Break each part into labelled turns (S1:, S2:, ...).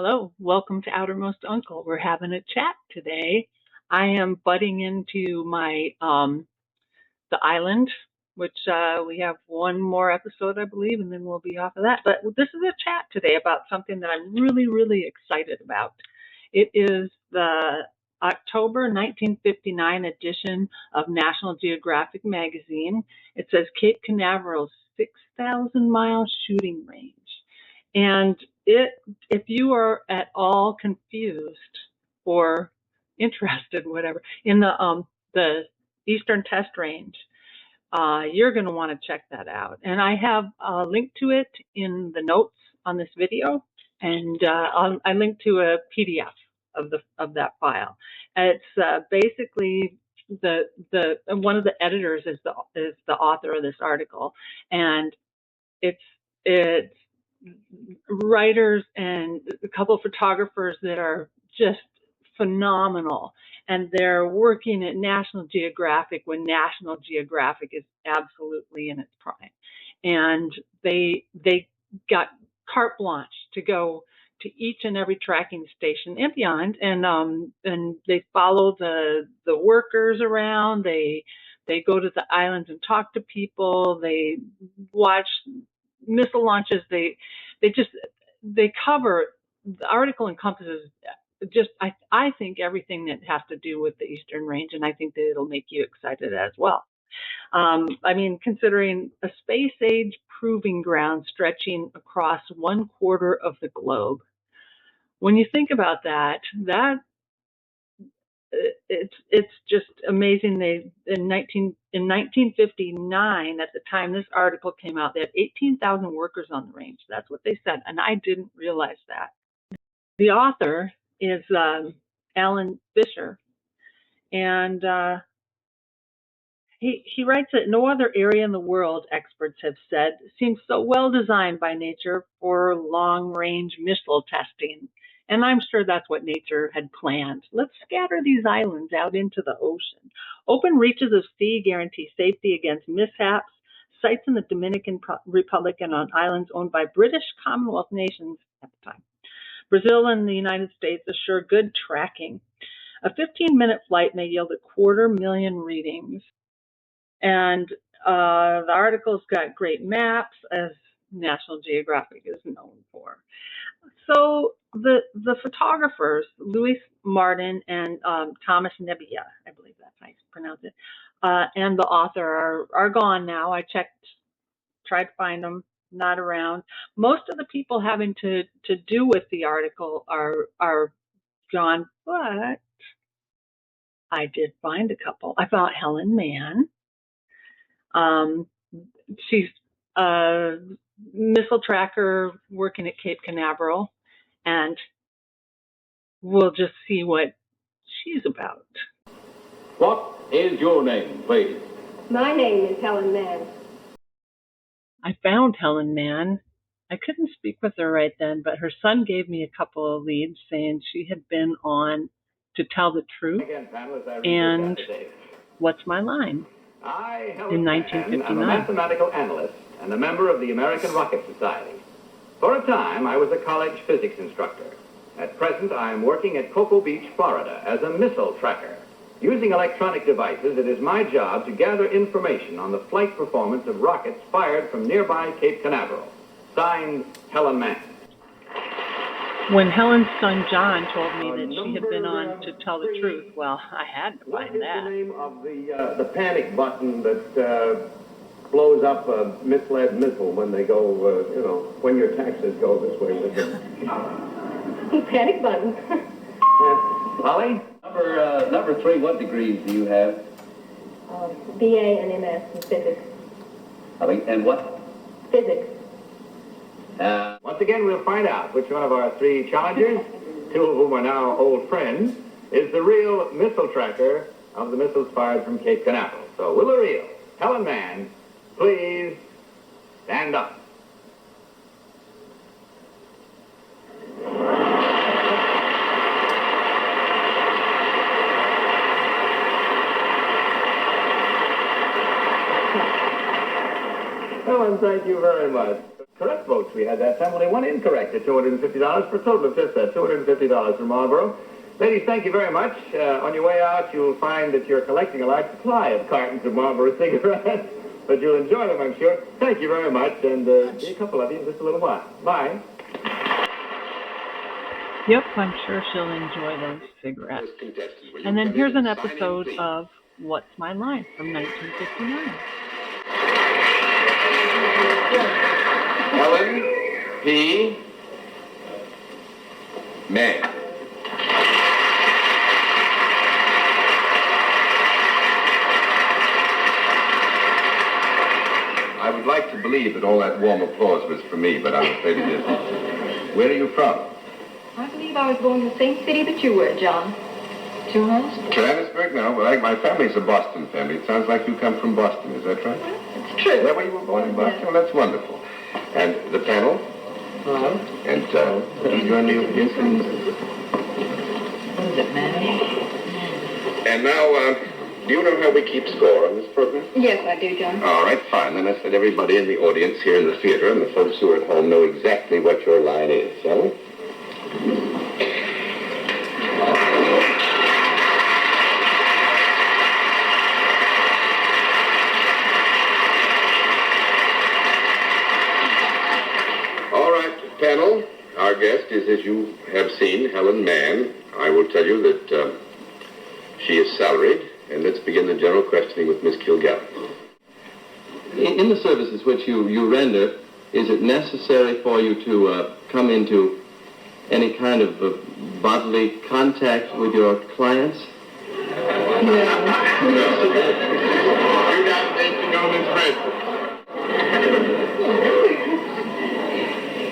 S1: Hello, welcome to Outermost Uncle. We're having a chat today. I am butting into my the island, which we have one more episode, I believe, and then we'll be off of that. But this is a chat today about something that I'm really excited about. It is the October 1959 edition of National Geographic Magazine. It says Cape Canaveral's 6,000-mile shooting range. And if you are at all confused or interested, whatever, in the Eastern Test Range, you're going to want to check that out. And I have a link to it in the notes on this video, and I link to a PDF of that file. It's basically the one of the editors is the author of this article, and it's writers and a couple of photographers that are just phenomenal, and they're working at National Geographic when National Geographic is absolutely in its prime, and they got carte blanche to go to each and every tracking station and beyond, and they follow the workers around. They go to the islands and talk to people. They watch missile launches. They cover. The article encompasses just I think everything that has to do with the Eastern Range, and I think that it'll make you excited as well. I mean, considering a space age proving ground stretching across 1/4 of the globe. When you think about that it's just amazing. They in 1959, at the time this article came out, they had 18,000 workers on the range. That's what they said, and I didn't realize that. The author is Allan Fisher, and he writes that no other area in the world, experts have said, seems so well designed by nature for long-range missile testing. And I'm sure that's what nature had planned. Let's scatter these islands out into the ocean. Open reaches of sea guarantee safety against mishaps. Sites in the Dominican Republic and on islands owned by British Commonwealth nations at the time. Brazil and the United States assure good tracking. A 15-minute flight may yield 250,000 readings. And the article's got great maps, as National Geographic is known for. So the photographers, Marden and Thomas Nebia, I believe that's how you pronounce it, and the author are gone now. I tried to find them, not around. Most of the people having to do with the article are gone, but I did find a couple. I found Helen Mann. She's a missile tracker working at Cape Canaveral, and we'll just see what she's about.
S2: What is your name, please?
S3: My name is Helen Mann.
S1: I found Helen Mann. I couldn't speak with her right then, but her son gave me a couple of leads saying she had been on To Tell the Truth and What's My Line in 1959.
S2: I'm a mathematical analyst and a member of the American Rocket Society. For a time, I was a college physics instructor. At present, I am working at Cocoa Beach, Florida, as a missile tracker. Using electronic devices, it is my job to gather information on the flight performance of rockets fired from nearby Cape Canaveral. Signed, Helen Mann.
S1: When Helen's son John told me that she had been on To Tell the Truth, well, I had to find that.
S2: What is the name of the panic button that blows up a misled missile when they go, when your taxes go this way with them?
S3: Panic button.
S2: Holly?
S4: Number 3, what degrees do you have?
S3: BA and MS in physics.
S4: And what?
S3: Physics.
S2: Once again, we'll find out which one of our 3 challengers, 2 of whom are now old friends, is the real missile tracker of the missiles fired from Cape Canaveral. So, will the real Helen Mann please stand up? Helen, thank you very much. correct votes we had that time. Only one incorrect at $250 for a total of just that, $250 for Marlboro. Ladies, thank you very much. On your way out, you'll find that you're collecting a large supply of cartons of Marlboro cigarettes, but you'll enjoy them, I'm sure. Thank you very much, and see a couple of you in just a little while. Bye.
S1: Yep, I'm sure she'll enjoy those cigarettes. And then here's an episode of What's My Line from 1959.
S5: Allan P. Mann. I would like to believe that all that warm applause was for me, but I'm afraid it isn't. Where are you from?
S6: I believe I was born in the same city that you were, John. Johannesburg?
S5: Johannesburg? No, well, my family's a Boston family. It sounds like you come from Boston, is that right?
S6: It's true.
S5: Is that where you were born, in Boston? Well, that's wonderful. And the panel? And who's your new incident?
S6: What is it, man?
S5: And now, do you know how we keep score on this program?
S6: Yes, I do, John.
S5: All right, fine. Then let's let everybody in the audience here in the theater and the folks who are at home know exactly what your line is, shall we? All right, panel. Our guest is, as you have seen, Helen Mann. I will tell you that she is salaried. And let's begin the general questioning with Miss Kilgallen.
S4: In the services which you render, is it necessary for you to come into any kind of bodily contact with your clients?
S5: No. You got anything on this friend?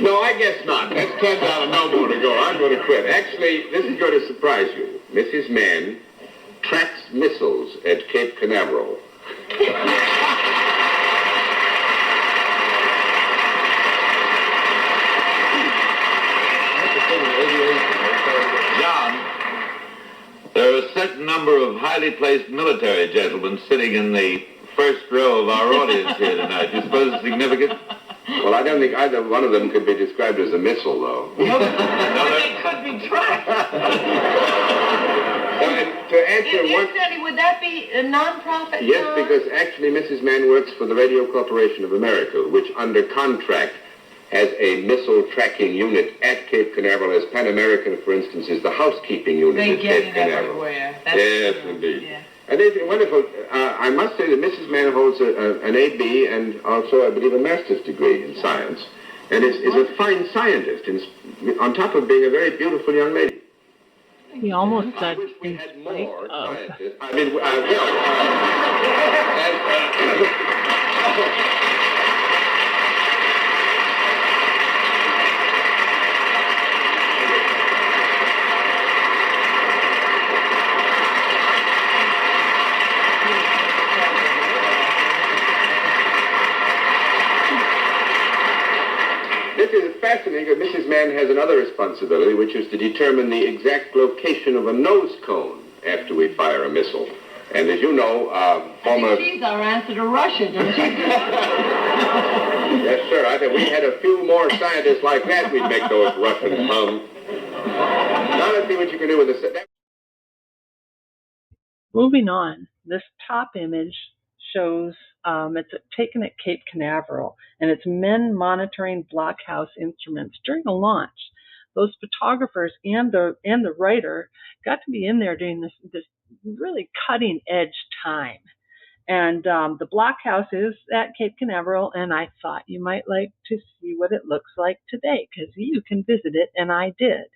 S5: No, I guess not. That's 10 out of no more to go. I'm going to quit. Actually, this is going to surprise you. Mrs. Mann tracks missiles at Cape Canaveral.
S7: John, there are a certain number of highly placed military gentlemen sitting in the first row of our audience here tonight. Do you suppose it's significant?
S5: Well, I don't think either one of them could be described as a missile, though.
S6: No, they could be tracked.
S5: And to answer one...
S6: Incidentally, would that be a non-profit?
S5: Yes,
S6: John?
S5: because actually Mrs. Mann works for the Radio Corporation of America, which under contract has a missile tracking unit at Cape Canaveral, as Pan American, for instance, is the housekeeping unit
S6: They
S5: at
S6: get
S5: Cape
S6: it
S5: Canaveral.
S6: everywhere.
S5: Yes,
S6: true.
S5: indeed.
S6: Yeah.
S5: And it's wonderful. I must say that Mrs. Mann holds an A.B. and also, I believe, a master's degree in science, and is a fine scientist, on top of being a very beautiful young lady.
S1: He almost
S5: I
S1: said
S5: wish we
S1: in
S5: had
S1: spite
S5: more
S1: of.
S5: scientists. I mean, this is fascinating, but Mrs. Mann has another responsibility, which is to determine the exact location of a nose cone after we fire a missile. And as you know, former...
S6: I think she's our answer to Russia, don't you?
S5: Yes, sir. I think we had a few more scientists like that, we'd make those Russians hum. Now let's see what you can do with this.
S1: Moving on, this top image shows it's taken at Cape Canaveral, and it's men monitoring blockhouse instruments during a launch. Those photographers and the writer got to be in there during this really cutting edge time. And the blockhouse is at Cape Canaveral, and I thought you might like to see what it looks like today, because you can visit it, and I did.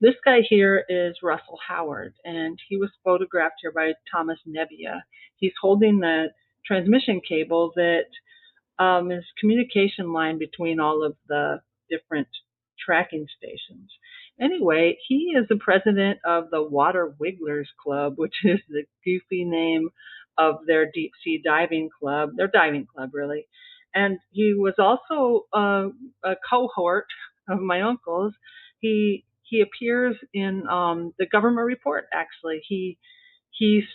S1: This guy here is Russell Howard, and he was photographed here by Thomas Nebia. He's holding the transmission cable that is communication line between all of the different tracking stations. Anyway, he is the president of the Water Wigglers Club, which is the goofy name of their deep sea diving club, their diving club, really. And he was also a cohort of my uncle's. He appears in the government report, actually. He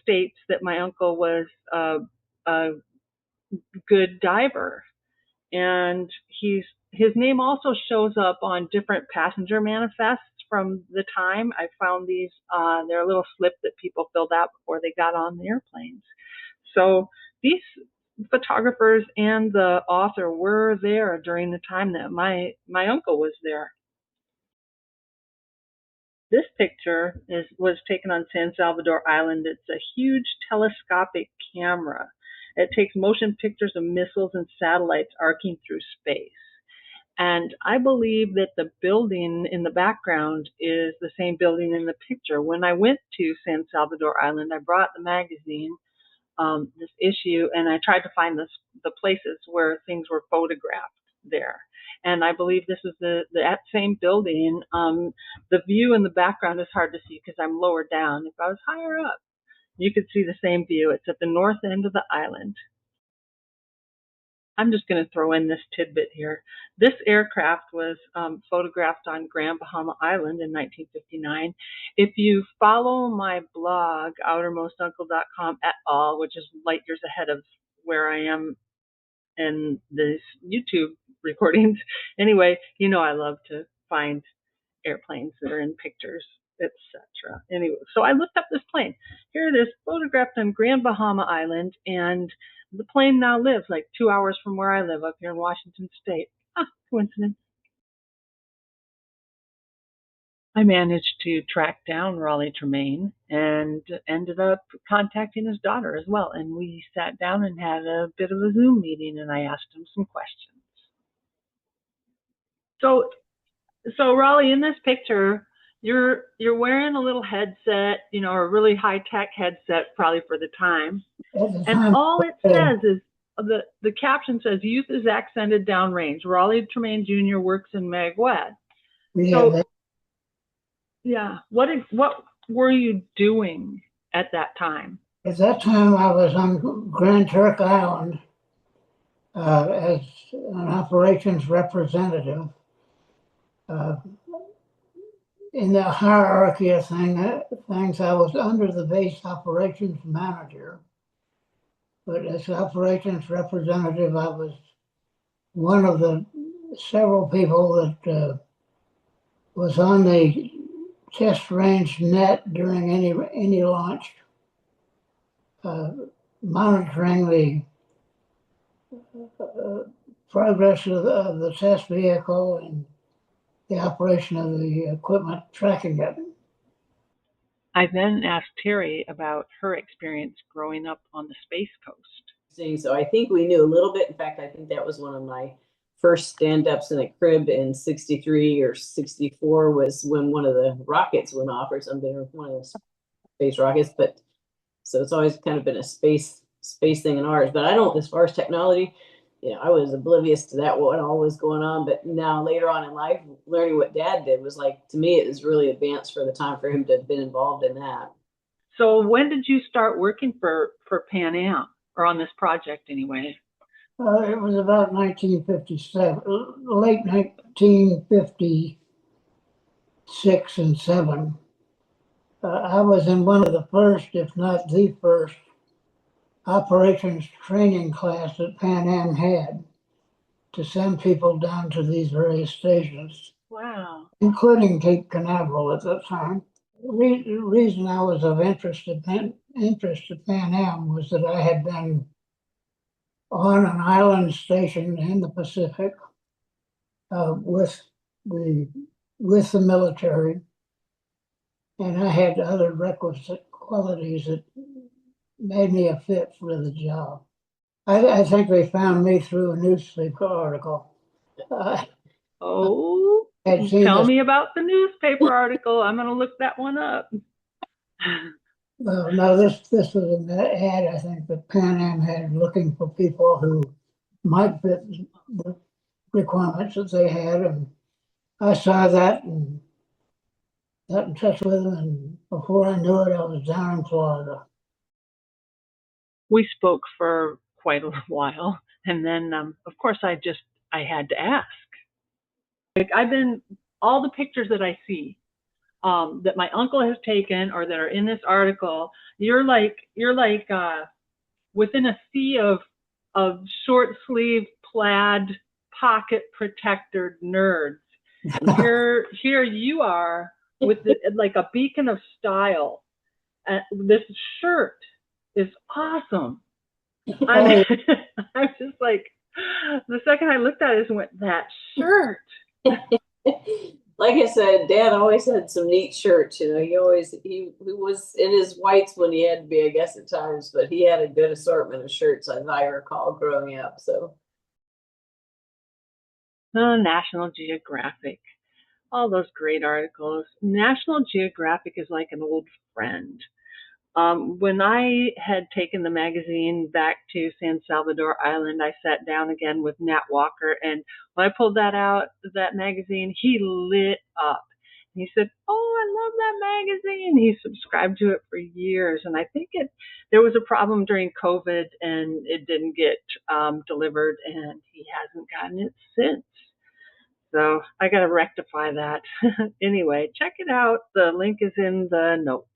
S1: states that my uncle was a good diver. and his name also shows up on different passenger manifests from the time. I found these, they're a little slip that people filled out before they got on the airplanes. So these photographers and the author were there during the time that my uncle was there. This picture was taken on San Salvador Island. It's a huge telescopic camera. It takes motion pictures of missiles and satellites arcing through space. And I believe that the building in the background is the same building in the picture. When I went to San Salvador Island, I brought the magazine, this issue, and I tried to find the places where things were photographed there. And I believe this is that same building. The view in the background is hard to see because I'm lower down. If I was higher up, you could see the same view. It's at the north end of the island. I'm just going to throw in this tidbit here. This aircraft was photographed on Grand Bahama Island in 1959. If you follow my blog, outermostuncle.com et al., which is light years ahead of where I am in this YouTube recordings. Anyway, you know I love to find airplanes that are in pictures, etc. Anyway, so I looked up this plane. Here it is, photographed on Grand Bahama Island, and the plane now lives like 2 hours from where I live up here in Washington State. Coincidence. I managed to track down Raleigh Tremaine and ended up contacting his daughter as well. And we sat down and had a bit of a Zoom meeting, and I asked him some questions. So Raleigh, in this picture, you're wearing a little headset, you know, a really high-tech headset probably for the time. And all it says is, the caption says, "Youth is accented downrange. Raleigh Tremaine Jr. works in Magwed." Yeah. What were you doing at that time?
S8: At that time, I was on Grand Turk Island as an operations representative. In the hierarchy of things, I was under the base operations manager. But as operations representative, I was one of the several people that was on the test range net during any launch, monitoring the progress of the test vehicle and the operation of the equipment tracking it.
S1: I then asked Terry about her experience growing up on the Space Coast.
S9: So I think we knew a little bit. In fact, I think that was one of my first stand-ups in a crib in 63 or 64 was when one of the rockets went off or something, or one of the space rockets. But so it's always kind of been a space thing in ours. But I don't, as far as technology, you know, I was oblivious to that, what all was going on. But now later on in life, learning what Dad did was like, to me, it was really advanced for the time for him to have been involved in that.
S1: So when did you start working for Pan Am, or on this project anyway?
S8: It was about 1957, late 1956 and 7. I was in one of the first, if not the first, operations training class that Pan Am had to send people down to these various stations.
S1: Wow.
S8: Including Cape Canaveral at that time. The reason I was of interest to Pan Am was that I had been on an island station in the Pacific with the military, and I had other requisite qualities that made me a fit for the job. I think they found me through a newspaper article.
S1: Tell me about the newspaper article. I'm going to look that one up.
S8: Well, no, this was an ad, I think, that Pan Am had looking for people who might fit the requirements that they had. And I saw that and got in touch with them. And before I knew it, I was down in Florida.
S1: We spoke for quite a while. And then, of course, I had to ask. Like, all the pictures that I see, that my uncle has taken or that are in this article, you're like within a sea of short sleeve plaid pocket protector nerds. Here you are with like a beacon of style. This shirt is awesome. I'm just like, the second I looked at it and went, that shirt.
S9: Like I said, Dad always had some neat shirts. You know, he was in his whites when he had to be, I guess, at times, but he had a good assortment of shirts, as I recall growing up. So,
S1: National Geographic, all those great articles. National Geographic is like an old friend. When I had taken the magazine back to San Salvador Island, I sat down again with Nat Walker, and when I pulled that magazine, he lit up. He said, "Oh, I love that magazine." He subscribed to it for years, and I think there was a problem during COVID, and it didn't get delivered, and he hasn't gotten it since. So I got to rectify that. Anyway, check it out. The link is in the notes.